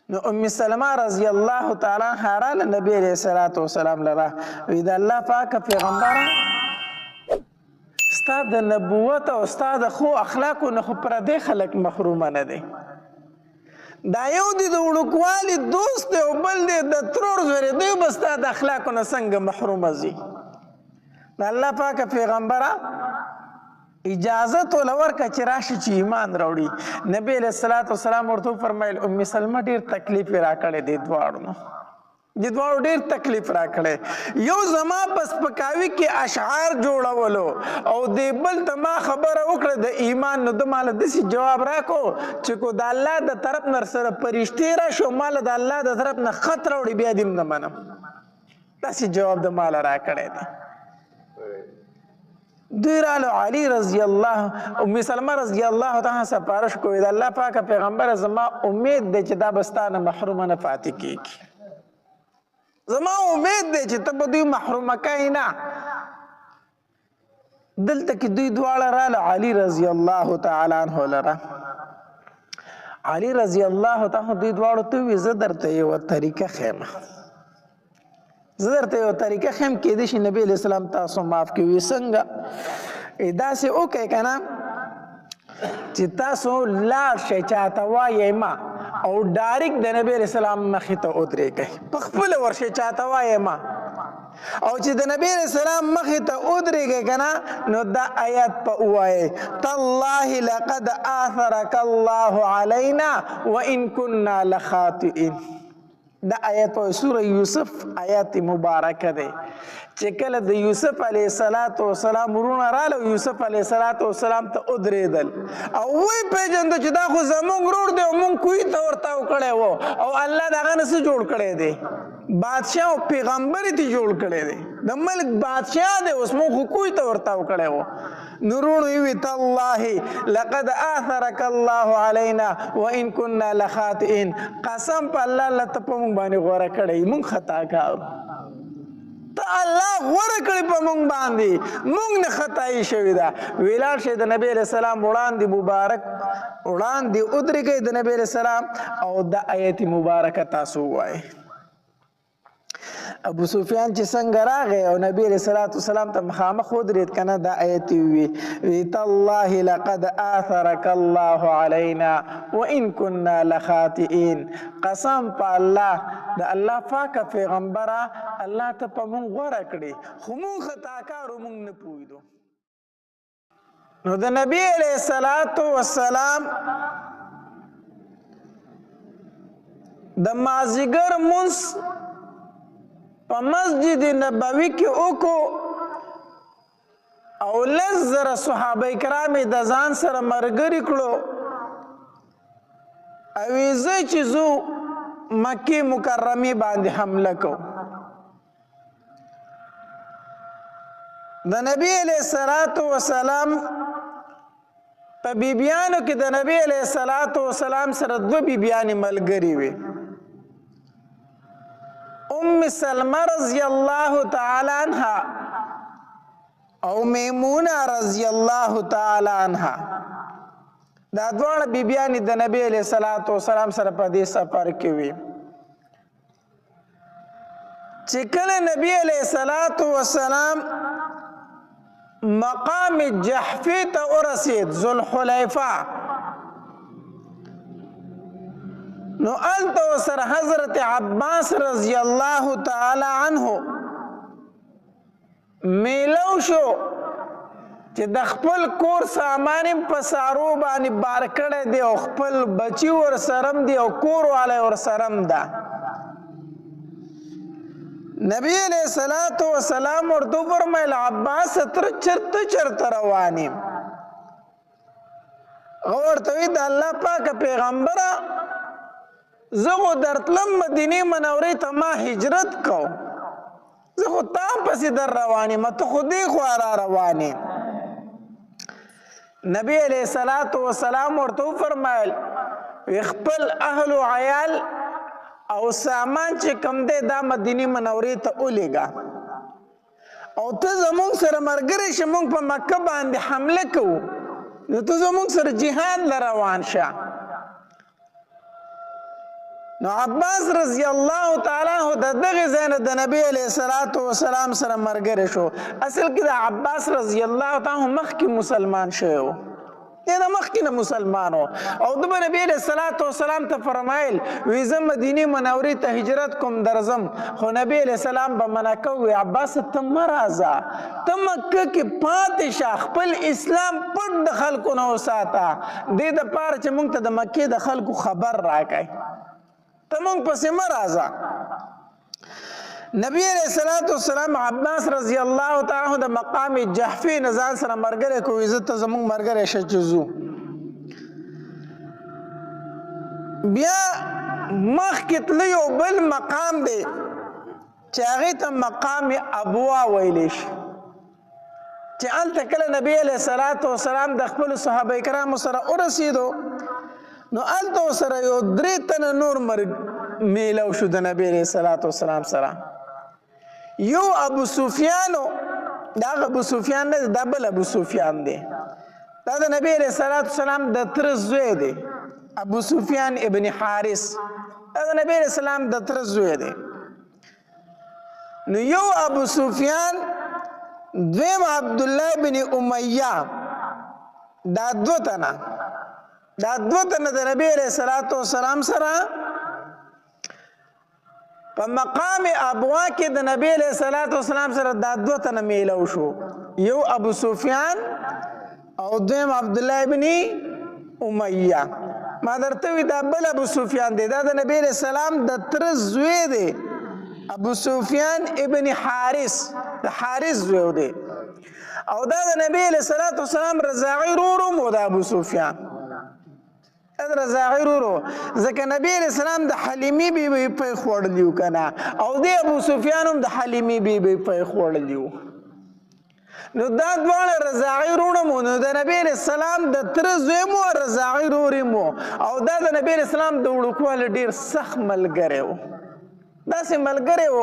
نو ام سلمہ رضی الله تعالی عنها راله نبی علیہ الصلوۃ والسلام لره وی د الله پاک پیغمبره ستا د نبوت او ستا د خو اخلاقو نه خو پردې خلک محرومه نه دی دا یو دی د وړوکوالي دوست دی او بل دی د ترور زوی دی به ستا د اخلاقو نه څنګه محرومه ځي د الله پاک پیغمبره اجازت ولورکه چې راشي چې ایمان راوړي نبی علیہ الصلوۃ والسلام ورته فرمایل ام سلمہ ډیر تکلیف راکړی دی دواړو نو د دواړو ډیر تکلیف راکړی یو زما پس پکاوي کې اشعار جوړولو او دی بل ته ما خبره وکړه د ایمان نو د مال داسې جواب راکو چې کو د الله د طرف نه سره پرشتې راشو مال د الله د طرف نه خط راوړي بیا دې نه منم داسې جواب د مال راکړی دی دوی رالو علی رضی الله ام سلمہ رضی الله تعالی سپارش کوي د الله پاک پیغمبر زما امید دی چې دا بستانه محرومه نه پاتې کیږي زما امید دی چې ته به دوی محرومه کوي نه دلته کې دوی دواړه راله علی رضی الله تعالی عنه لره علی رضی الله تعالی دوی دواړو ته وی زه درته یوه طریقه ښیم زه درته یو طریقه ښیم کیدای شي نبی علیہ السلام تاسو معاف کوي څنګه داسې وکړئ که نه چې تاسو لاړ شئ چاته وایئ ما او ډایرکټ د نبی علیہ السلام مخې ته ودرېږئ په خپله ورشئ چاته وایئ ما او چې د نبی علیہ السلام مخې ته ودرېږئ که نه نو دا آیات په ووایئ تالله لقد آثرک الله علینا وان كنا لخاطئین دا آیت په سوره یوسف آیات مبارکه دی چې کله د یوسف علیه السلام ورونه راله یوسف علیه السلام ته ودرېدل او وی پیژنده چې دا خو زمونږ ورور دی او مونږ کوی ته ورتاو کړی و او الله د هغه نه څه جوړ کړی دی بادشاه او پیغمبر یې جوړ کړی دی د ملک بادشاه دی اوس مونږ خو کوی ته ورتاو کړی و نو ورونو یې وی تالله لقد آثرک الله علینا وان كنا لخاطئین قسم په الله الله ته په مونږ باندې غوره کړی مونږ خطا کارو ته الله غوره کړی په مونږ باندې مونږ نه خطایي شوې ده ویلاړ شئ د نبی علیہ السلام وړاندې مبارک وړاندې ودرېږئ د نبی علیہ السلام او دا آیت مبارکه تاسو ووایئ ابو سفیان چې څنګه راغی او نبی علیہ السلام ته مخامخ ودرېد که نه دا آیت وی تالله لقد آثرک الله علینا وان كنا لخاطئین قسم په الله د الله پاکه پیغمبره الله ته په مونږ غوره کړي خو مونږ خطاکارو مونږ نه پوهېدو نو د نبی علیہ السلام د مازدیګر مونځ په مسجد نبوي کې وکړو او لس زره صحابه کرام د ځان سره ملګري کړو او زه چې ځو مکې مکرمې باندې حمله کوو د نبی علیہ السلام په بیبیانو کې د نبی علیہ السلام سره دوه بیبیانې ملګري وي ام سلمہ رضی الله تعالی عنها او میمونه رضی الله تعالی عنها دا دواړه بیبیانې د نبی علیہ السلام سره په دې سفر کې وي چې کله نبی علیہ السلام مقام جحفی ته ورسید ذوالحلیفه نو الته سره حضرت عباس رضی الله تعالی عنه میلو شو چې د خپل کور سامان په سارو باندې بار کړی دی او خپل بچی ور سرم دی او کور والا ور سرم ده نبی علیہ السلام ورته فرمایل عباس تر چرته روان یم ورته وی د الله پاک پیغمبره زه خو درتلم مدینې منورې ته ما هجرت کو زه خو تا پسې در روان یم ته خو دې خوا را روان یې نبی علیہ السلام ورته وفرمایل خپل اهل و عیال او سامان چې کوم دی دا مدینې منورې ته ولیږه او ته زمونږ سره ملګری شه مونږ په مکه باندې حمله کوو نو ته زمونږ سره جهاد له روان شه نو عباس رضی الله تعالی عنہ د دغه ځای نه د نبی علیه الصلاۃ والسلام سره مرګره شو. اصل کې د عباس رضی الله تعالی عنہ مخکې مسلمان شوی و، دا مخکې نه مسلمان و، او د نبی علیه الصلاۃ والسلام ته فرمایل وی زه مدینې منورې ته هجرت کوم درځم، خو نبی علیه السلام به منع کوي عباس ته مه راځه، ته مکه کې پاتې شه، خپل اسلام پټ د خلکو نه وساته، دې دپاره چې موږ ته د مکې د خلکو خبر راکړئ، ته مونږ پسې مه راځه. نبی علیہ الصلوۃ والسلام عباس رضی الله تعالی عنہ د مقام جحفی نه ځان سره مرګره کوي، عزت ته زمونږ مرګره شه چې ځو. بیا مخکې تللی یو بل مقام دی چې هغې ته مقام ابوا ویلی شي، چې هلته کله نبی علیہ الصلوۃ والسلام د خپلو صحابه کرامو سره ورسېدو نو هلته ورسره یو 3 تنه نور میلو شو د نبی علیہ الصلوۃ والسلام سره. یو ابو سفیان، دا ابو سفیان نه دا بل ابو سفیان دی، دا د نبی علیہ الصلوۃ والسلام د تره زوی دی، ابو سفیان ابن حارث، دا د نبی علیہ السلام د تره زوی دی. نو یو ابو سفیان، دویم عبدالله بن امیہ، دا 2 تنه د نبی علیہ الصلوۃ والسلام سره په مقام ابوا کې د نبی علیہ الصلوۃ والسلام سره دا 2 تنه میلو شو، یو ابو سفیان او دویم عبدالله ابن امیہ. ما درته وی دا بل ابو سفیان دی، دا د نبی علیہ السلام د تره زوی دی، ابو سفیان ابن حارث، د حارث زوی دی، او دا د نبی علیہ الصلوۃ والسلام رضاعی ورور مو د ابو سفیان، رضاعی ورور، ځکه نبی علیہ السلام د حلیمې بیبي پی خوړلیو کنه، او دی ابو سفیان هم د حلیمې بیبي پی خوړلیو. نو دا دواړه رضاعی ورور مو، نو د نبی علیہ السلام د تره زوی مو رضاعی ورور مو، او دا د نبی علیہ السلام د وړوکوالي ډیر سخت ملګری و، داسې ملګری و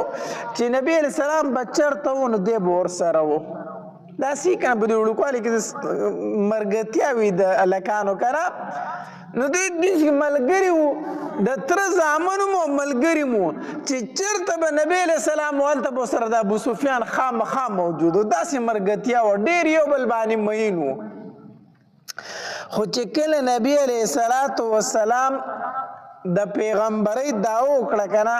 چې نبی علیہ السلام به چېرته و نو دی به ورسره و. داسې کنه په د وړوکوالي کې مرګتیا وي د هلکانو کنه، نو دې ملګري وو، د تره زامن مو ملګري مو، چې چېرته به نبی علیہ السلام و هلته به سره د ابو سفیان خامخا موجود و، داسې مرګتیا وه، ډېر یو بل باندې مین و. خو چې کله نبی علیہ الصلوۃ والسلام د پیغمبرۍ دعوه وکړه که نه،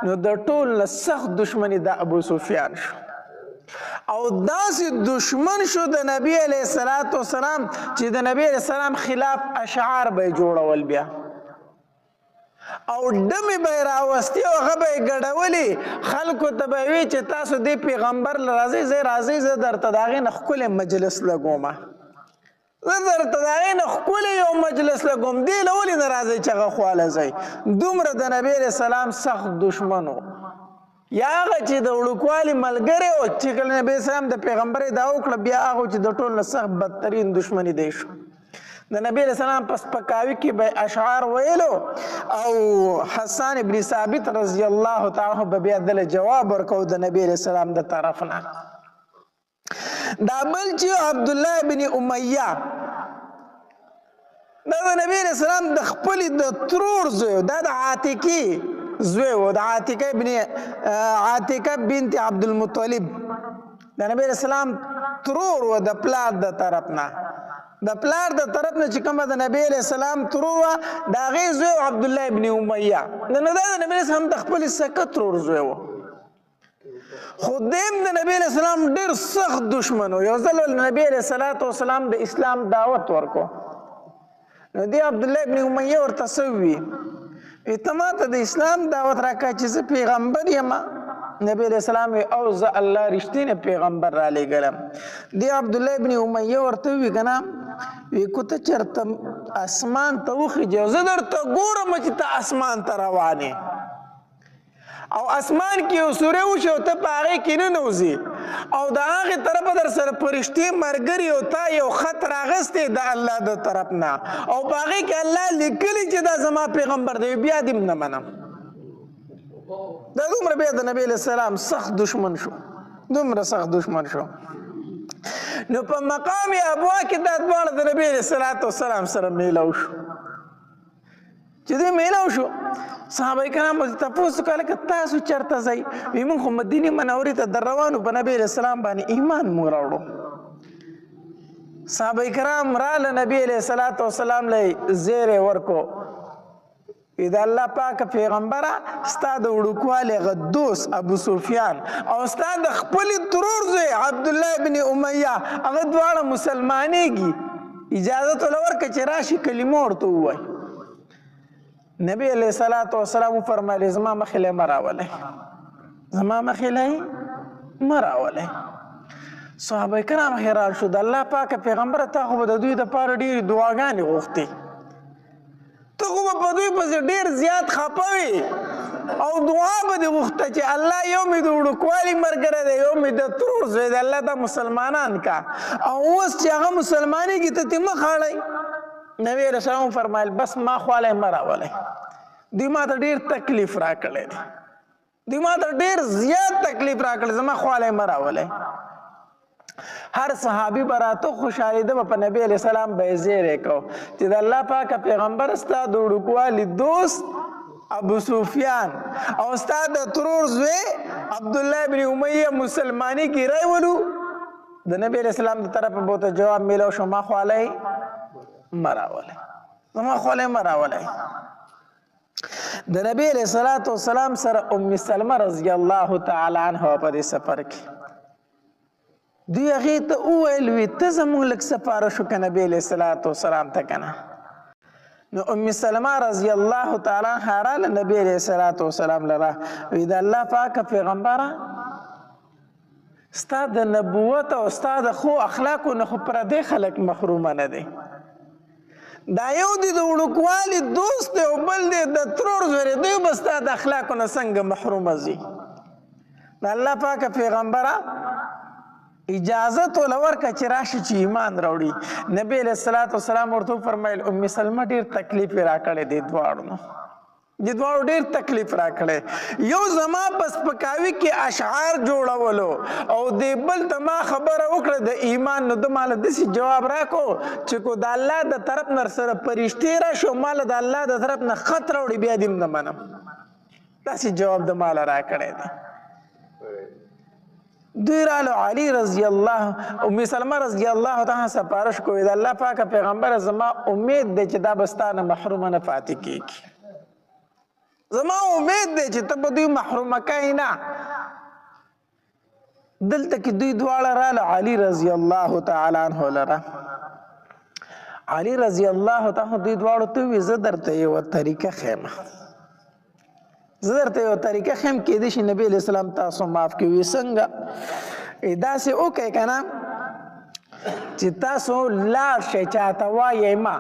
نو د ټول نه سخت دشمني د ابو سفیان شو، او داسې دشمن شو د نبی علیہ الصلوۃ والسلام چې د نبی علیہ السلام خلاف اشعار به یې جوړول بیا، او ډمې به یې راوستې او هغه به یې ګډولې، خلکو ته به یې وي چې تاسو دې پیغمبر له راځئ، زه درته د هغې نه ښکلی مجلس لګومه، زه درته د هغې نه ښکلی یو مجلس لګوم، دې له ولې نه راځئ چې هغه خواله ځئ. دومره د نبی علیہ السلام سخت دشمن و، یا هغه چې د وړوکوالي ملګری و چې کله نبی اسلام د پیغمبرۍ دعوه وکړه، بیا هغه چې د ټول نه سخت بدترین دشمني دی شو. د نبی علیہ السلام په سپکاوي کې به اشعار ویلو، او حسان ابن ثابت رضی الله تعالی عنہ به بیا دله جواب ورکو د نبی علیہ السلام د طرف نه. دا بل چې عبدالله بن امیہ، دا د نبی علیہ السلام د خپلې د ترور زوی، دا د عاتقې زوی و، د عاتقه بنت عبدالمطلب، د نبی علیہ السلام ترور و د پلار د طرف نه، د پلار د طرف نه چې کومه د نبی علیہ السلام ترور وه، د هغې زوی و عبدالله ابن امیہ، نو دا د نبی علیہ السلام د خپلې سکه ترور زوی و، خو دیم د نبی علیہ السلام ډېر سخت دشمن و. یو ځل نبی علیہ السلام د اسلام دعوت ورکو، نو دی عبدالله ابن امیہ ورته څه ووي، ته ما ته د اسلام دعوت راکړه چې زه پیغمبر یم. نبی علیہ السلام وی او زه الله رښتینی پیغمبر را لېږلم. دی عبدالله ابن امیہ ورته ووي که نه، وی که ته چېرته اسمان ته وخېږې، زه درته ګورم چې ته اسمان ته روانې، او اسمان کې یو سورې وشي او ته په هغې کې ننوځې، او د هغې طرفه در سره فرښتې ملګري او تا یو خط راغستی د الله د طرف نه، او په هغې کې الله لیکلي چې دا زما پیغمبر دی، بیا دې نه منم. دا دومره بیا د نبی علیہ السلام سخت دشمن شو، دومره سخت دشمن شو. نو په مقام ابوا کې دا دواړه د نبی علیہ السلام سره میلو شو، چې دوی میلاو شو صحابه کرام ورته تپوس وکړه که تاسو چېرته ځئ وایي موږ خو مدینې منورې ته در روانو په نبي علیه السلام باندې ایمان موږ راوړو صحابه کرام راله نبي علیه الصلاة والسلام له زیری ورکو د الله پاک پیغمبره ستا د وړوکوالي غدوس ابو سفیان او ستا د خپلې ترور زوی عبدالله بن امیه هغه دواړه مسلمانېږي اجازت ورله ورکړه چې راشي کلمه ورته ووایي نبی علیه الصلاة والسلام وفرمایل زما مخې له مه راولئ زما مخې له مه راولئ صحابه کرام حیران شو د الله پاک پیغمبره تا خو به د دوی دپاره ډېرې دعاګانې غوښتې ته خو به په دوی پسې ډېر زیات خفه وي او دعا به دې غوښته چې الله یو مې د وړوکوالي ملګری دی یو مې د ترور زوی دی الله دا مسلمانان کا او اوس چې هغه مسلمانېږي ته ترې مه خاړئ نبي علیه السلام فرمایل بس ما خوالی مه راولئ دوی ما ته ډېر تکلیف راکړی دی دوی ما ته ډېر زیات تکلیف راکړی زما خوالی مه راولئ هر صحابي به راته خوشحالېده به په نبي علیه السلام به یې زیری کو چې د الله پاکه پیغمبر ستا د وړوکوالي دوست ابو سفیان او ستا د ترور زوی عبدالله بن امیه مسلمانی کې راولو د نبي علیه السلام د طرفه به ورته جواب میلاو شو ما خوالی مه راولئ زما خوالی مه راولئ د نبي علیه الصلاة والسلام سره ام سلمه رضی الله تعالی عنها په دې سفر کې دوی هغې ته وویل وي ته زموږ لږ سپاره شو که نبي علیه الصلاة والسلام ته که نه نو ام سلمه رضی الله تعالی عنها راله نبي علیه الصلاة والسلام لره وی د الله پاکه پیغمبره ستا د نبوت او ستا د ښو اخلاقو نه خو پردی خلک محرومه نه دی دا یو دی د وړوکوالي دوست دی او بل دی د ترور زوی دی به ستا د اخلاقو نه څنګه محرومه ځي د الله پاکه پیغمبره اجازت ورله ورکړه چې راشي چې ایمان راوړي نبي علیه الصلاة والسلام ورته وفرمیل ام سلمه ډېر تکلیف یې راکړی دې دواړو نه دې دواړو ډېر تکلیف راکړی یو زما په سپکاوي کې اشعار جوړولو او دې بل ته ما خبره وکړه د ایمان نو ده ماله داسې جواب راکړو چې کو د الله د طرف نه سره فرشتې راشي او ماله د الله د طرف نه خط راوړي بیا دې نه منم داسې جواب د ماله راکړی دی دوی رالو علی رضی الله ام سلمه رضی الله تعالی سپارش کوي د الله پاکه پیغمبر زما امید دی چې دا به ستا نه محرومه نه پاتې کېږي زما امید دی چې ته به دوی محرومه کوې نه دلته کې دوی دواړه راله علی رضی الله تعالی عنه لره علی رضی الله تعالی دوی دواړو ته وویل زه درته یوه طریقه ښیم زه درته یو طریقه ښیم کیدای شي نبي علیه السلام تاسو معاف کړي وي څنګه داسې وکړئ که نه چې تاسو لاړ شئ چاته وایئ ما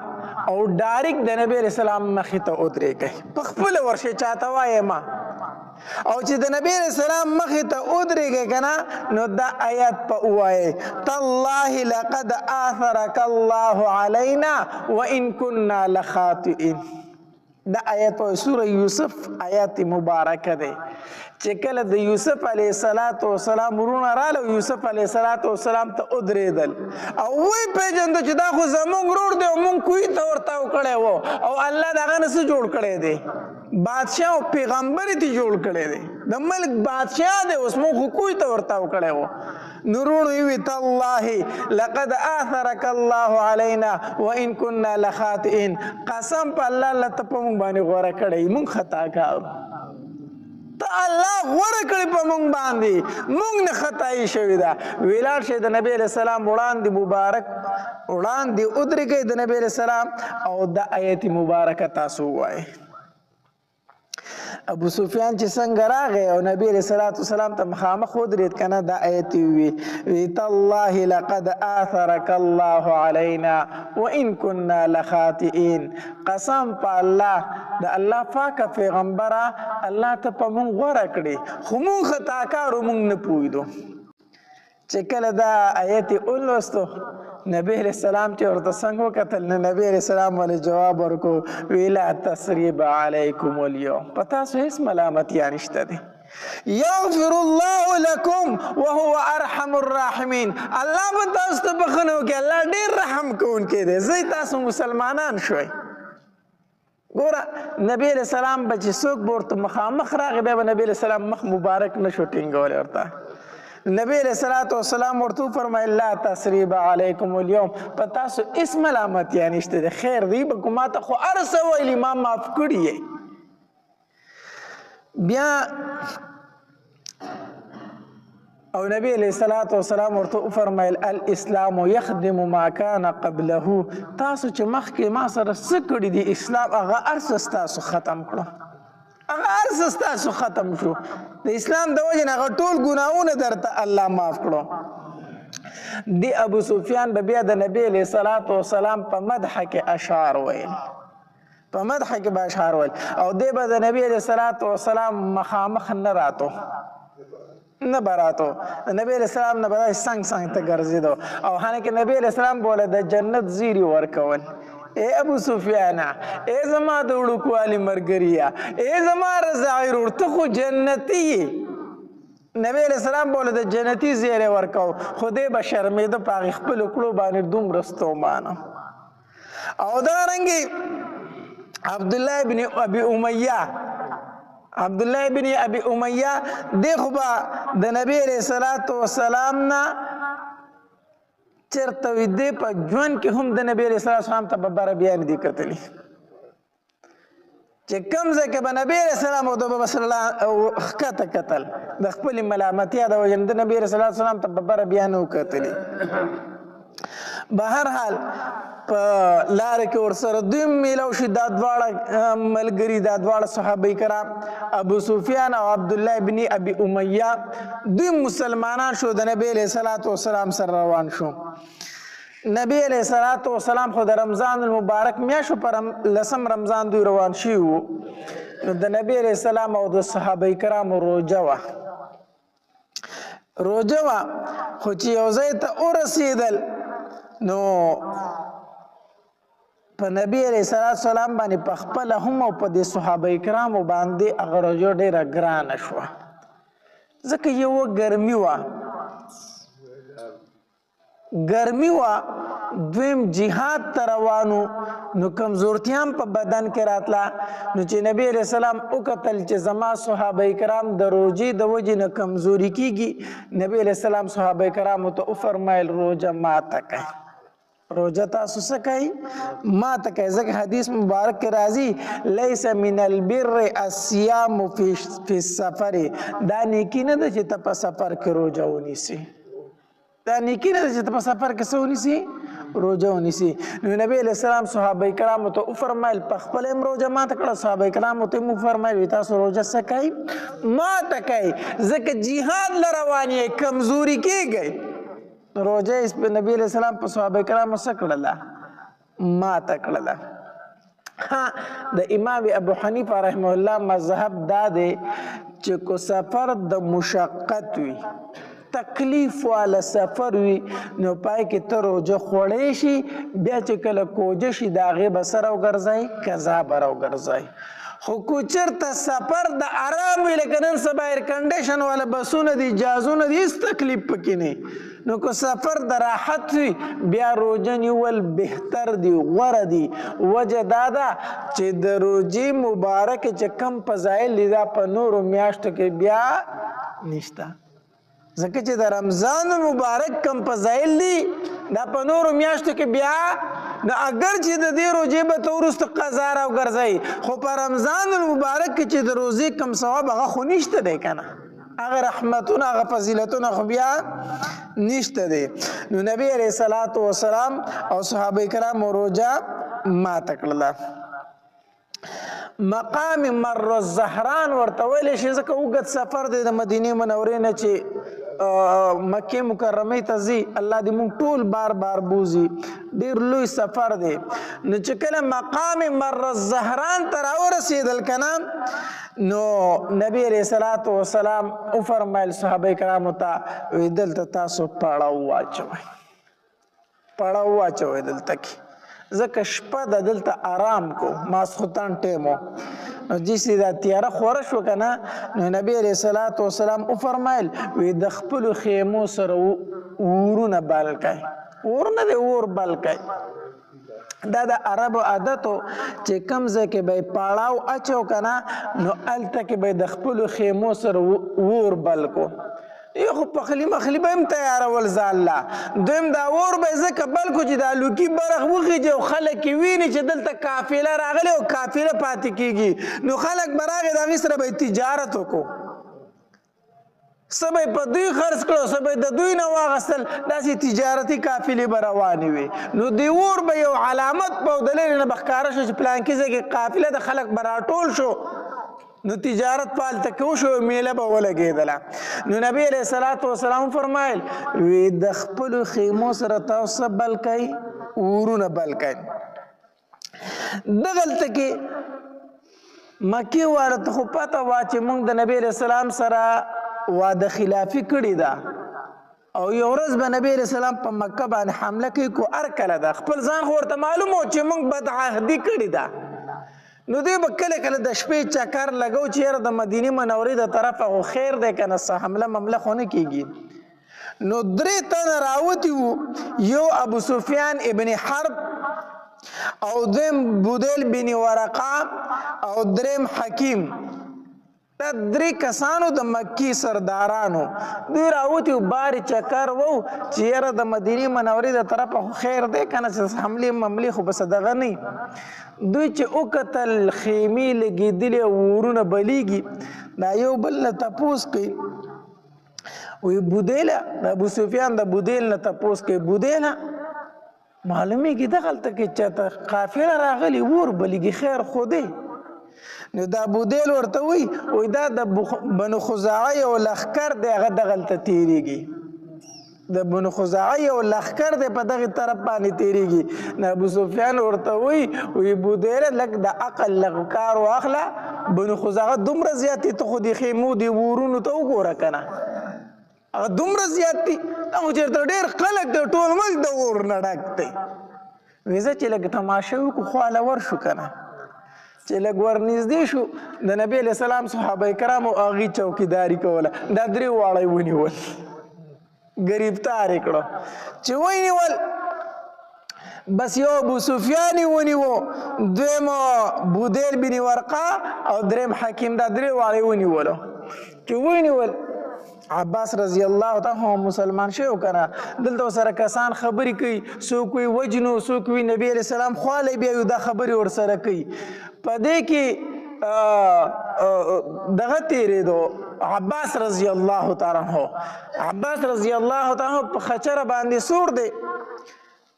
او ډایرکټ د نبي علیه السلام مخې ته ودرېږئ په خپله ورشئ چاته وایئ ما او چې د نبي علیه السلام مخې ته ودرېږئ که نه نو دا آیات په ووایئ تالله لقد آثرک الله علینا وان كنا لخاطئین دا آیت په سوره یوسف آیات مبارکه دی چې کله د یوسف علیه السلام ورونه راله یوسف علیه السلام ته ودرېدل او وی پېژنده چې دا خو زموږ ورور دی او موږ کوی ته ورتاو کړی و او الله د هغه نه څه جوړ کړی دی بادشاه او پیغمبر یې ته جوړ کړی دی د ملک بادشاه دی اوس موږ خو کوی ته ورتاو کړی و نو وروڼو یې وي تالله لقد آثرک الله علینا وان كنا لخاطئین قسم په الله الله ته په موږ باندې غوره کړی موږ خطاکار ته الله غوره کړی په موږ باندې موږ نه خطایي شوې ده ولاړ شئ د نبي علیه السلام وړاندې مبارک وړاندې ودرېږئ د نبي علیه السلام او دا آیت مبارکه تاسو ووایئ ابو سفیان چې څنګه راغی او نبی علیه الصلاة والسلام ته مخامخ ودرېد که نه دا آیت وي تالله لقد آثرک الله علینا وان كنا لخاطئین قسم په الله د الله پاکه پیغمبره الله ته په موږ غوره کړي خو موږ خطاکارو موږ نه پوهېدو چې کله دا آیت ولوستو نبی علیہ السلام چې ورته څنګه وکتل نو نبی علیہ السلام ولې جواب ورکو ویلا تسریب علیکم اليوم په تاسو هیڅ ملامتیا نشته دی یغفر الله لکم وهو ارحم الراحمین الله به تاسو ته بخښنه وکړي الله ډېر رحم کوونکی دی ځئ تاسو مسلمانان شوئ ګوره نبی علیہ السلام به چې څوک به ورته مخامخ راغی بیا به نبی علیہ السلام مخ مبارک نه شو ټینګولی ورته نبی علیہ السلام ورته وفرمایل لا تثریب علیکم اليوم په تاسو هېڅ ملامتیا نشته دی خیر دی به کو ماته خو هر څه ویلي ما معاف کړي یې بیا او نبی علیہ السلام ورته وفرمایل الاسلام یخدم ما کان قبله تاسو چې مخکې ما سره څه کړي دي اسلام هغه هر څه ستاسو ختم کړو هغه هر څه ستاسو ختم شو د اسلام د وجې نه هغه ټول ګناهونه درته الله معاف کړو دی ابو سفیان به بیا د نبی علیہ السلام په مدح کې اشعار ویل په مدح کې به اشعار ویل او دی به د نبی علیہ السلام مخامخ نه راتو نه براتو نبی علیہ السلام نه برای څنګ څنګ ته ګرځېدو او حالانکه نبی علیہ السلام بوله د جنت زیری ورکول اے ابو سفیانا اے زما د وړوکوالي ملګریا اے زما رضاعي ورور ته خو جنتي نبی علیہ السلام بوله د جنتي زیری ورکو خو دی به شرمېده په هغې خپلو کړو باندې دومره ستومانه او دارنګې عبدالله بن ابي امیه دی خو به د نبی علیہ السلام نه چېرته وي دی په ژوند کې هم د نبی علیہ السلام ته به بره بیا نه دي کتلي چې کوم ځای کې به نبی علیہ السلام او د ښکته کتل د خپلې ملامتیا د وجې نه د نبی علیہ السلام ته به بره بیا نه و کتلي بهر حال په لاره کې ورسره دوی میلاو شي دا دواړه ملګري دا دواړه صحابه کرام ابو سفیان او عبدالله بن ابي امیه دوی مسلمانان شو د نبی علیہ السلام سره روان شو نبی علیہ السلام خو د رمضان المبارک میاشو پر 10 رمضان دوی روان شي وو نو د نبی علیہ السلام او د صحابه کرام روجه وه خو چې یو ځای ته ورسېدل نو په نبی علیہ السلام باندې په خپله هم او په دې صحابه کرامو باندې هغه روژه ډېره ګرانه شوه ځکه یوه ګرمي وه دویم جهاد ته روانو نو کمزورتیام په بدن کې راتله نو چې نبی علیہ السلام وکتل چې زما صحابه کرام د روژې د وجې نه کمزوري کېږي نبی علیہ السلام صحابه کرامو ته وفرمایل روژه ماته کوئ روجه تاسو څه کوئ ماته کوئ ځکه حدیث مبارک کې راځي لیس من البر الصیام فی السفر دا نیکي نه ده چې ته په سفر کې روجه ونیسي روجه ونیسي نو نبی علیہ السلام صحابه کرامو ته وفرمایل په خپله هم روجه ماته کړه صحابه کرامو ته هم وفرمایل تاسو روجه څه کوئ ماته کوئ ځکه جهاد له روان یې کمزوري کېږئ روجه نبی علیہ السلام په صحابه کرامو څه کړله ماته کړله د امام ابو حنیفه رحمه الله مذهب دا دی چې کو سفر د مشقت وي تکلیف والا سفر وي نو پای کې ته روجه خوړی شي بیا چې کله کوجه شي د هغې به سره وګرځئ قضا به راوګرځئ خو کو چېرته سفر د آرام وي لکه نن سبا ایر کنډیشن والا بسونه دي جهازونه دي هېڅ تکلیف پکې نه نو که سفر د راحت وي بیا روجه نیول بهتر دي غوره دي وجه دا ده چې د روجې مبارکې چې کم فضایل دي دا په نورو میاشتو کې بیا نشته ځکه چې د رمضان مبارک کم فضایل دي دا په نورو میاشتو کې بیا اگر چې د دې روجې به ته وروسته قضا راوګرځئ خو په رمضان المبارک کې چې د روزې کم ثواب هغه خو نشته دی که نه هغه رحمتونه هغه فضیلتونه خو بیا نشته دی نو نبی علیہ السلام او صحابه کرام روجه ماته کړله مقام مر الزهران ورته ویلی شي ځکه اوږد سفر دی د مدینې منورې نه چې مکې مکرمې ته ځي الله دې مونږ ټول بار بار بوزي ډېر لوی سفر دی نو چې کله مقام مر الزهران ته راورسېدل که نه نو نبی علیہ السلام وفرمایل صحابه کرامو ته وی دلته تاسو پړاو واچوئ دلته کې ځکه شپه د دلته آرام کو ماسخوتن ټیمو نو جیسې دا تیاره خوره شو که نه نو نبی علیہ السلام وفرمایل وی د خپلو خیمو سره اورونه بل کوئ اور نه دی اور بل کوئ دا د عربو عادتو چې کوم ځای کې به یې پاړاو اچو که نه نو هلته کې به یې د خپلو خیمو سره اور بل کو. یو خو پخلی مخلی به هم تیارول ځان لا، دویم دا اور به یې ځکه بل کو چې دا لوکي برخ وخیجي او خلک یې ویني چې دلته قافله راغلې او قافله پاتې کېږي، نو خلک به راغې د هغې سره به یې تجارت وکړو، څه به یې په دوی خرڅ کړو، څه به یې د دوی نه واخیستل، داسې تجارتي قافلې به روانې وي. نو د اور به یو علامت په د لرې نه به ښکاره شو چې پلانکي ځای کې قافله د خلک به راټول شو، نو تجارت په هلته کې وشو، میله به ولګېدله. نو نبي علیه الصلاة والسلام فرمایل وی د خپلو خیمو سره تاسو څه بل کوئ؟ اورونه بل کوئ. دغلته کې مکې واړه ته خو پته وه چې موږ د نبي علیه السلام سره واده خلافي کړې ده او یو ورځ به نبی علیه السلام په مکه باندې حمله کوي، کو هر کله ده خپل ځان خو ورته معلوم و چې موږ بدعهدي کړې ده، نو دوی به کله کله د شپې چکر لګو چې یاره د مدینې منورې د طرفه خو خیر دی که نه څه حمله ممله خو نه کېږي. نو 3 تنه راوتي وو، یو ابو سفیان ابن حرب او دویم بودیل بن ورقه او دریم حکیم، دا 3 کسانو د مکی سردارانو، دوی راوتي وو بارې چکر وو چې یاره د مدینې منورې د طرفه خو خیر دی که نه چې حملې مملې خو بس دغه نه. دوی چې وکتل خیمې لګېدلې او ورونه بلیږي، دا یو بل نه تپوس کوي، وی بودیله د ابو سفیان د بودیل نه تپوس کوي، بودیله معلومیږي دغلته کې چاته قافله راغلي اور بلیږي خیر خو دی. نو دا بودیل ورته وی دا د بنو خزاعه یو لښکر دی هغه دغلته تیریږي، د بنو خزاعه یو لښکر دی په دغې طرف باندې تیریږي. نو ابو سفیان ورته وی بودیله لږ د عقل لږ کار واخله، بنو خزاعه دومره زیات دي، ته خو د خیمو د ورونو ته وګوره که نه هغه دومره زیات دي، دا خو چېرته ډېر خلک دی ټول ملک د اور نه ډک دی. وی زه چې لږ تماشه وکړو خواله ورشو که نه، چې لږ ورنږدې شو د نبي علیه السلام صحابه کرامو هغې چوکیداري کوله، دا 3 واړه یې ونیول، ګریفتار یې کړو. چې ونیول بس یو ابو سفیان یې ونیو، دویم بودیل بن ورقه او دریم حکیم، دا 3 واړه یې ونیولو. چې ونیول عباس رضی الله تعالی مسلمان شو کنه، دلته سره کسان خبرې کوي، څوک وی وجنو، څوک وی نبی علیہ السلام خواله بیا یو دا خبرې ور سره کوي. په دې کې دغه تیرېدو عباس رضی الله تعالی عنہ، عباس رضی الله تعالی عنہ په خچره باندې سور دی،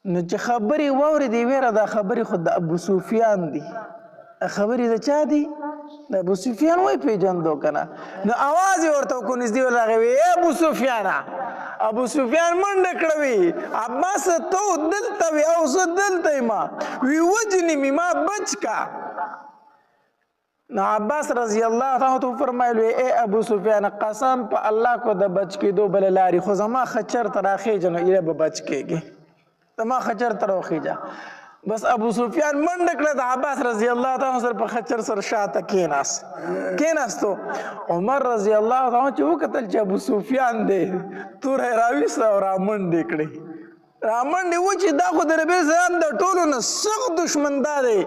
نو چې خبرې واورېدې ویره دا خبرې خو د ابو سفیان دي، خبرې د چا دي؟ د ابو سفیان وای پیژندو کنه. نو आवाज ورته کو نږدې ولغوي، اے ابو سفیان، ابو سفیان منډه کړوي، عباس ته دلته وی او زه دلته ما وی وجنی می ما بچ کا. نو عباس رضی الله تعالی فرمایلو اے ابو سفیان قسم په الله کو د بچ کېدو بل لاري خو زما خچر تر اخیجه نو یې به بچ کېږي، زما خچر تر اخیجه. بس ابو سفیان منډه کړه، د عباس رضی الله تعالی سره په خچر سره شاته کېناستو. عمر رضی الله تعالی چې وکتل چې ابو سفیان دی توره راویسته او رامنډې کړې، رامنډې و چې دا خو د نبي اسلام د ټولو نه سخت دشمن دا دی،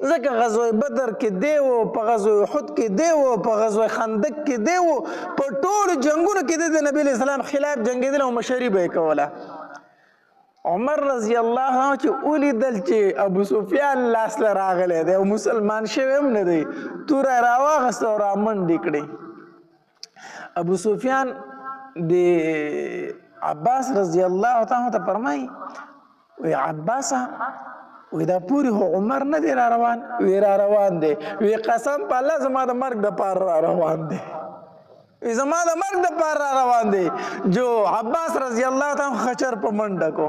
ځکه غزوه بدر کې دی و، په غزوه احد کې دی و، په غزوه خندق کې دی و، په ټولو جنګونو کې د نبي اسلام خلاف جنګېدل او مشري به یې کوله. عمر رضی الله عنه چې ولیدل چې ابو سفیان لاس له راغلی دی او مسلمان شوی هم نه دی، توره یې راواخیسته او رامنډې کړې. ابو سفیان د عباس رضی الله تعالی ته فرمایي وی عباسه وی دا پوری خو عمر نه دی را روان؟ وی را روان دی. وی قسم په الله زما د مرګ دپاره را روان دی، وی زما د مرګ دپاره را روان دی. جو عباس رضی الله تعالی خچر په منډه کو،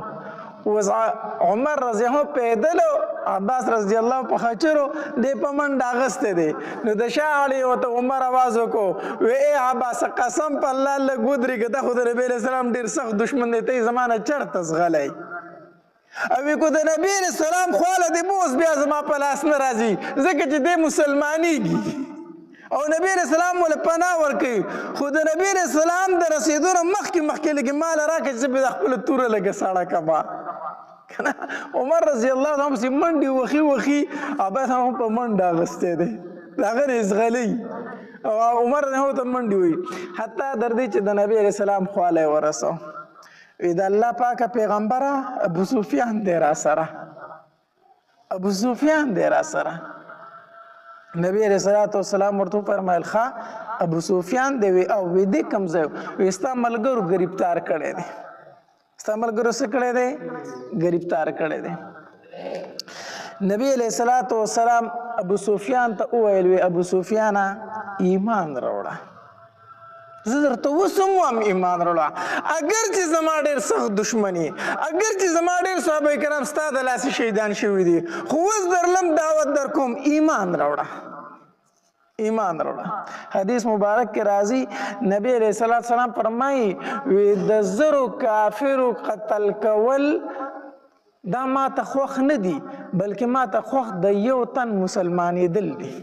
عمر رضی الله پیدل، عباس رضی الله په خچرو دی په منډه اغسته دی. نو د شاه علی ورته عمر आवाज وکړو، وی ای عباس قسم په الله لږ ودرېږه، دا خو د نبي علیه السلام ډېر سخت دشمن دی، ته یې زما نه چېرته ځغلی، او که د نبی علیه السلام خواله دی بوس بیا زما په لاس نه راځي، ځکه چې دی مسلمانېږي او نبی علیہ السلام ول پناه ورکوي. خو د نبی علیہ السلام د رسېدو نه مخکې لږ ماله راکړه چې زه به د خپله توره لږه ساړه کړمه، عمر رضی الله عنه پسې منډې وخي عباس هم په منډه اغستی دی د هغه نه زغلی او عمر نه ورته منډې وي حتی تر دې چې د نبي علیه السلام خواله یې ورسو وی د الله پاکه پیغمبره ابو سفیان دی را سره ابو سفیان دی را سره نبی علیہ السلام ورته فرمایل ښه ابو سفیان دی وی او وی دې کوم ځای وی ستا ملګرو ګرفتار کړی دی ستا ملګرو څه کړی دی ګرفتار کړی دی نبی علیہ السلام ابو سفیان ته وویل وی ابو سفیانه ایمان راوړه زه درته اوس هم وایم ایمان راوړه اگر چې زما ډېر سخت دښمني اگر چې زما ډېر صحابه کرام ستا د لاسې شهیدان شوي دي خو اوس درلم دعوت در کوم ایمان راوړه ایمان راوړه حدیث مبارک کې راځي نبی علیہ السلام فرمایي وی د زرو کافرو قتل کول دا ما ته خوښ نه دي بلکې ما ته خوښ د یو تن مسلمانېدل دي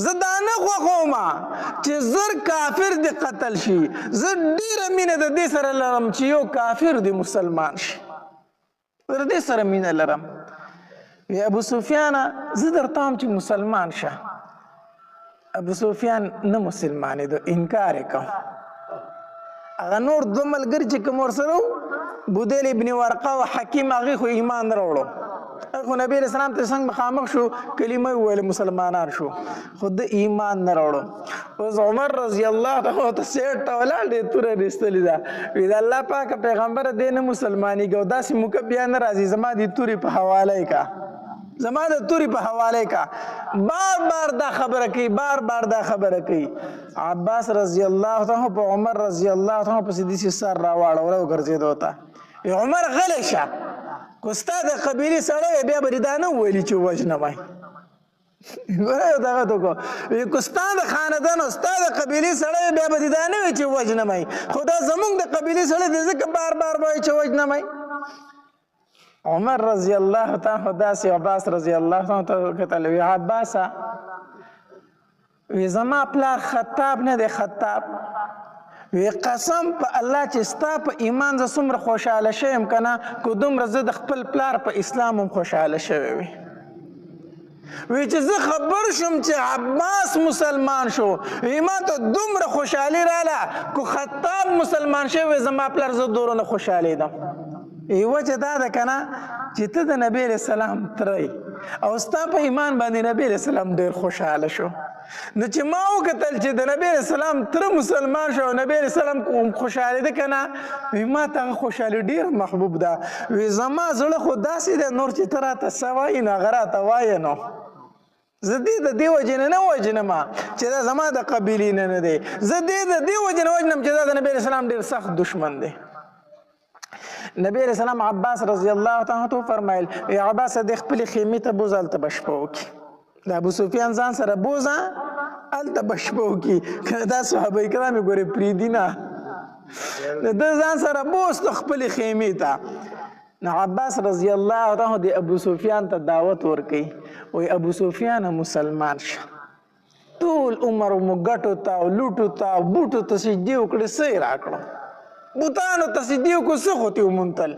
زه دا نه خوښوم چې زر کافر دې قتل شي زه ډېره مینه د دې سره لرم چې یو کافر دې مسلمان شي زه د دې سره مینه لرم وی ابو سفیانه زه درته وایم چې مسلمان شه ابو سفیان نه مسلمانېدو انکار یې کوم هغه نور دوه ملګري چې کوم ورسره وو بودیل ابن ورقه او حکیم هغې خو ایمان راوړو خو نبی علیہ السلام ته څنګه مخامخ شو کلمه وویل مسلمانان شو خو د ایمان نه راوړو اوس عمر رضی الله عنه ته سیټ ته ولاړ دی توره رېستلې ده وی د الله پاکه پیغمبره دی نه مسلمانېږي او داسې موقع بیا نه راځي زما دې تورې په حواله یې کا زما د تورې په حواله کا بار بار دا خبره کوي بار بار دا خبره کوي عباس رضی الله عنه په عمر رضی الله عنه پسې داسې سر راواړوله وګرځېدو ته عمر غلی شه که ستا د قبیلې سړی بیا به دې دا نه وویلي چې وژنمای ګوره دغه ته کو که ستا د خاندان او ستا د قبیلې سړی بیا به دې دا نه وایي چې وژنمای خو دا زموږ د قبیلې سړی دی ځکه بار بار به وایي چې وژنمای عمر رضی الله تعالی داسې عباس رضی الله تعالی ته کتل وی عباسه وی زما پلار خطاب نه دی خطاب وی قسم په الله چې ستا په ایمان زه څومره خوشحاله شویم که نه که دومره زه د خپل پلار په اسلام هم خوشحاله شوی وي وی چې زه خبر شوم چې عباس مسلمان شو وی ما ته دومره خوشحالي راله که خطاب مسلمان شوی زما پلار زه دورونه خوشحالېدم وجه دا ده که نه چې ته د نبی علیہ السلام تری او ستا په ایمان باندې نبی علیہ السلام ډېر خوشحاله شو نو چې ما وکتل چې د نبی علیہ السلام تره مسلمان شو او نبی علیہ السلام خوشحالېده که نه وی ما ته هغه خوشحالي ډېره محبوب ده وی زما زړه خو داسې دی نور چې ته راته څه وایي نو هغه راته وایه نو زه دې د دې وجې نه وژنم چې دا زما د قبیلې نه دی زه دې د دې وجې نه وژنم چې دا د نبی علیہ السلام ډېر سخت دشمن دی نبی علیہ السلام عباس رضی الله تعالی ته فرمایل ای عباس د خپل خیمې ته بوز هلته به شپه وکړي د ابو سفیان ځان سره بوزه هلته به شپه وکړي که دا صحابه کرام یې ګورې پرېږدي نه د ځان سره بوز ته خپلې خیمې ته نو عباس رضی الله عنه د ابو سفیان ته دعوت ورکوي وایي ابو سفیان مسلمان شه ټول عمر مو ګټو ته او لوټو ته او بوټو ته سجدې وکړې څه یې راکړو بوتانو ته سجدې وکړو څه خو تې ومونتل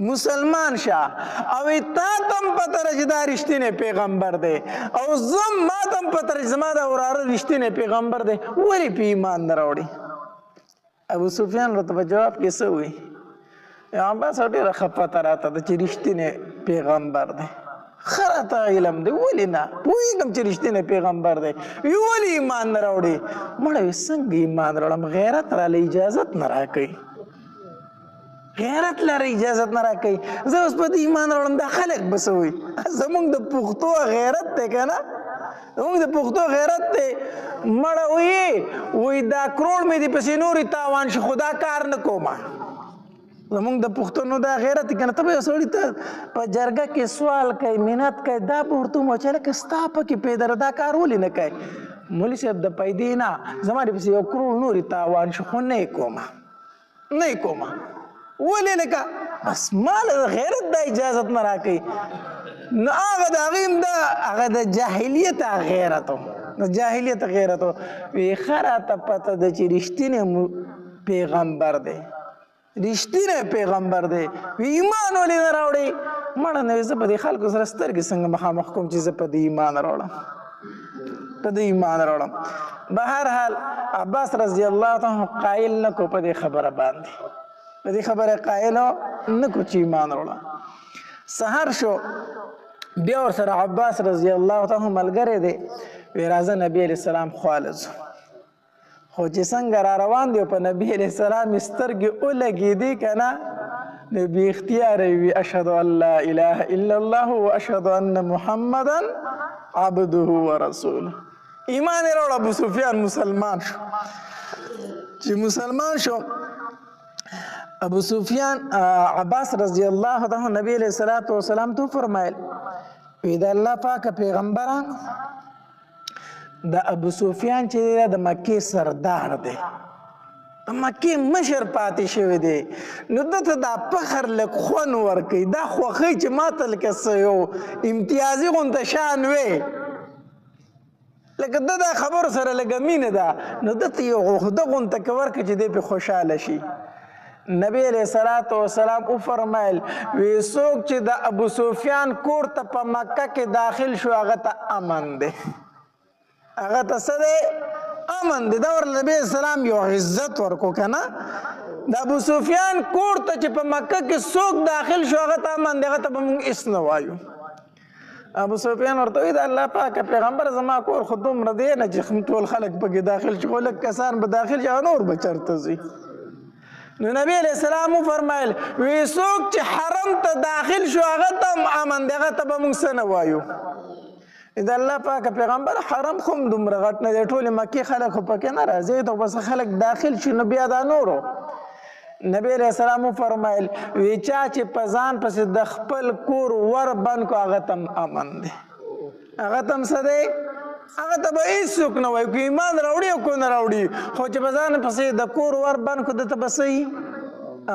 مسلمان شه او تا تم پته ده چې دا رښتینی پیغمبر دی او زه ما تم پته ده چې زما دا وراره رښتینی پیغمبر دی ولې په ایمان نه راوړي ابو سفیان راته په جواب کې څه وایي عباس ډېره ښه پته راته ده چې رښتینی پیغمبر دی ښه راته علم دی ولې نه پوهېږم چې رښتینی پیغمبر دی ولې ایمان نه راوړي مړه وي څنګه ایمان راوړم غیرت راله اجازت نه راکوي غیرت لره اجازت نه راکوي زه اوس په دې ایمان راوړم دا خلک به څه وایي زموږ د پښتو غیرت دی که نه زموږ د پښتو غیرت دی مړه وایي دا کروړ مې دې پسې نورې تاوان شي خو دا کار نه کومه زموږ د پښتنو دا غیرت دی که نه ته به یو سړي ته په جرګه کې سوال کوي منت کوي دا به ورته وموه چې هلکه ستا پکې پیدا ده دا کار ولې نه کوي مولي صاحب د پیدې نه زما دې پسې یو کروړ نورې تاوان شي خو نه یې کومه نه یې کومه ولې لکه بس ما له غیرت دا اجازت نه راکوي نو هغه د هغې هغه د جاهلیت غیرت و د جاهلیت غیرت و وی ښه راته پته ده چې رښتینی پیغمبر دی رښتینی پیغمبر دی وی ایمان ولې نه راوړئ مړه نه زه په دې خلکو سره سترګې څنګه مخامخ کوم چې زه په دې ایمان راوړم بهرحال عباس رضی الله عنه قایل نه کو په دې خبره باندې په دې خبره قایل نه کو چې ایمان راوړم سحر شو بیا ورسره عباس رضی الله عنه ملګری دی وی راځه نبی علیہ السلام خواله ځو خو چې څنګه را روان دی په نبی علیہ السلام سترګې ولګېدې که نه نو بې اختیاره وي اشهد ان لا اله الا الله و اشهد ان محمدا عبده ورسوله ایمان یې راوړ ابو سفیان مسلمان شو چې مسلمان شو ابو سفیان عباس رضی الله عنه نبی علیہ الصلوۃ والسلام تو فرمایل وی د الله پاک پیغمبران د ابو سفیان چې د مکې سردار دی د مکې مشر پاتې شوی دی نو دته دا فخر لږ خوند ورکوي دا خوښوي چې ماته لکه څه یو امتیازي غونته شان وی لکه دا خبرو سره لږه مینه ده نو دته یو عهده غونته که ورکړي چې دی پې خوشحاله شي نبی علیہ الصلوۃ والسلام وفرمایل وی څوک چې د ابو سفیان کور ته په مکه کې داخل شو هغه ته امن دی هغه ته څه دی امن دی دا ورله نبی السلام یو عزت ورکو که نه د ابو سفیان کور ته چې په مکه کې څوک داخل شو هغه ته امن دی هغه ته به موږ هېڅ نه وایو ابو سفیان ورته وایي د الله پاکه پیغمبر زما کور خو دومره دی نه چې ټول خلک پکې داخل شي خو لږ کسان به داخل شي نور به چېرته ځي نو نبی علیہ السلام فرمایل وی څوک چې حرم ته داخل شو هغه ته امن دی هغه ته به موږ څه نه وایو د الله پاک پیغمبر حرم خو هم دومره غټ نه دی ټولې مکې خلک خو پکې نه راځي ته بس خلک داخل شي نو بیا دا نورو نبی علیہ السلام فرمایل وی چا چې په ځان پسې د خپل کور ور بند کو هغه ته امن دی هغه ته هم څه دی هغه ته به هېڅوک نه وایي که ایمان راوړي او که نه راوړي خو چې په ځان پسې د کور ور بند کړو دته به څه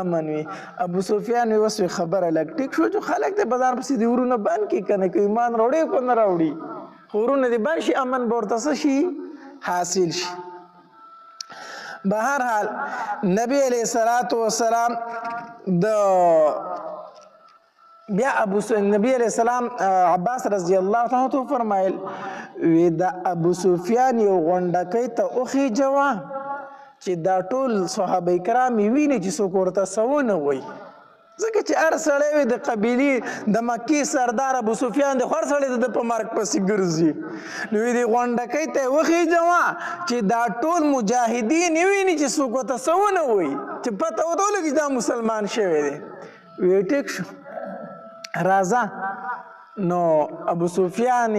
امن وي ابو سفیان وی اوس خبره لږ ټیک شو چې خلک د بازار پسې د ورونه بند کړي که نه که ایمان راوړي او که نه راوړي خو ورونه دې بند شي امن به ورته څه شي حاصل شي بهرحال نبی علیہ الصلوۃ والسلام بیا نبی علیہ السلام عباس رضی الله عنه ته فرمایل وی د ابو سفیان یو غونډکۍ ته وخېجوه چې دا ټول صحابه کرام یې ویني چې څوک ورته څه ونه وایي ځکه چې هر سړی وي د قبیلې د مکې سردار ابو سفیان دی خو هر سړی د په مرګ پسې ګرځي نو وی دې غونډکۍ ته یې وخېجوه چې دا ټول مجاهدین یې ویني چې څوک ورته څه ونه وایي چې پته ورته ولګي دا مسلمان شوی دی وی ټیک شو راځه نو ابو سفیان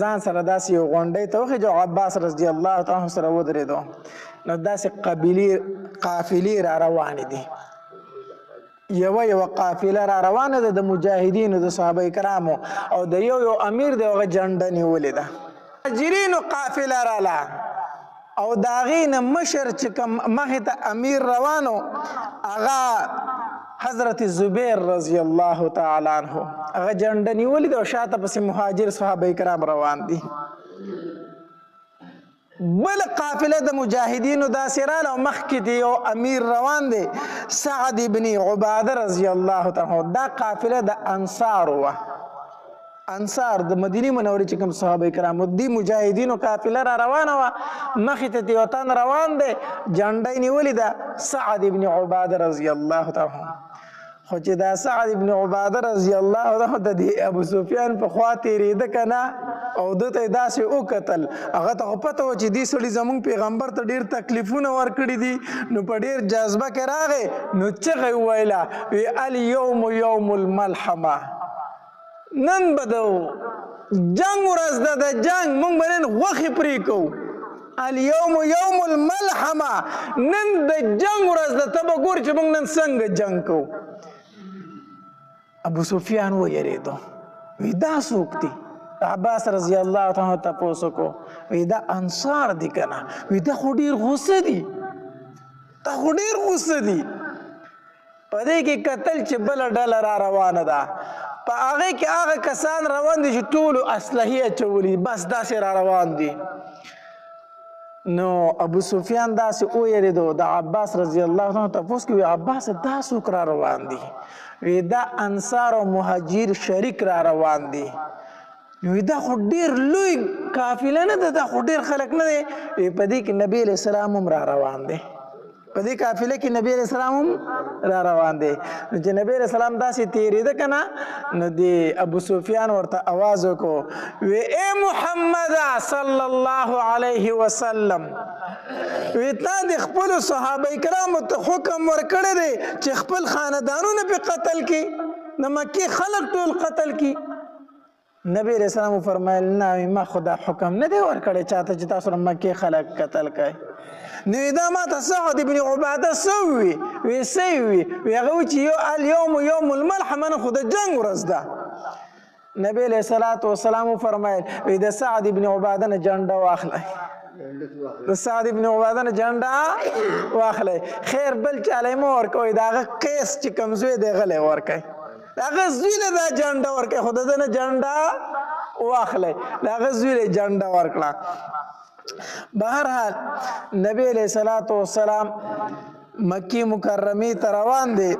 ځان سره داسې یو غونډۍ ته وخېجو عباس رضی الله عنه سره ودرېدو نو داسې قافلې را روانې دي یوه قافله را روانه ده د مجاهدینو د صحابه کرامو او د یو امیر دی هغه جنډه نیولې ده مهاجرینو قافله راله او د هغې نه مشر چې کوم مخې ته امیر روانو هغه حضرت زبیر رضی الله تعالی عنه هغه جنډه نیولې ده او شاته پسې مهاجر صحابه کرام روان دي بل قافله د مجاهدینو داسې راله او مخکې دی یو امیر روان دی سعد ابن عباده رضی الله تعالی عنه دا قافله د انصارو وه انصار د مدینې منورې چې کوم صحابه کرامو دي مجاهدینو قافله را روانه وه مخې ته یو تن روان دی جنډه یې نیولې ده سعد ابن عباده رضی الله تعالی عنه خو چې دا سعد ابن عباده رضی الله عنه د دې ابو سفیان په خوا تېرېده که نه او ده ته یې داسې وکتل هغه ته خو پته وه چې دې سړي زموږ پیغمبر ته ډېر تکلیفونه ورکړي دي نو په ډېر جذبه کې راغی نو چغه یې وویله وی الیوم یوم الملحمه نن به د جنګ ورځ ده د جنګ موږ به نن غوښې پرې کوو الیوم یوم الملحمه نن د جنګ ورځ ده ته به ګورې چې موږ نن څنګه جنګ کوو ابو سفیان ویریدو وی دا څوک دي عباس رضی الله عنه تپوس وکړو وی دا انصار دي که نه وی دا خو ډېر غوسه دي په دې کې کتل چې بله ډله را روانه ده په هغې کې هغه کسان روان دي چې ټولو اسلحې اچولي بس داسې را روان دي نو ابو سفیان داسې ویریدو د عباس رضی الله عنه تاسو کې عباس دا څوک را روان دي وی دا انصار او مهاجر شریک را روان دي وی دا خو ډیر لوی قافله نه ده دا خو ډیر خلک نه دي په دې کې نبی علیہ السلام هم را روان دي په دې قافله کې نبی علیہ السلام هم را روان دي چې نبی علیہ السلام داسې تیرېده کنه نو دی ابو سفیان ورته आवाज وکړو وی اے محمد صلی الله علیه وسلم وی تا د خپل صحابه کرامو ته حکم ورکړی دی چې خپل خاندانونه په قتل کې د مکې خلک ټول قتل کې نبی علیہ السلام فرمایل نه ما خدا حکم نه دی ورکړی چاته چې تاسو مکې خلک قتل کړئ نو دا ما ته سعد ابن عباده سوي وی سوي وی هغه چې یو اليوم يوم الملحمه نه خو د جنگ ورځ ده نبی علیہ الصلوۃ والسلام فرمایل وی د سعد ابن عباده نه جنډه واخلای د سعد ابن عباده نه جنډه واخلای خیر بل چاله مو ورکوي داغه قیس چې کمزوی دی غلې ورکای داغه زویله دا جنډه ورکای خو د نه جنډه واخلای داغه زویله جنډه ورکړه بہرحال نبی علیہ الصلوۃ والسلام مکی مکرمی ته روان دی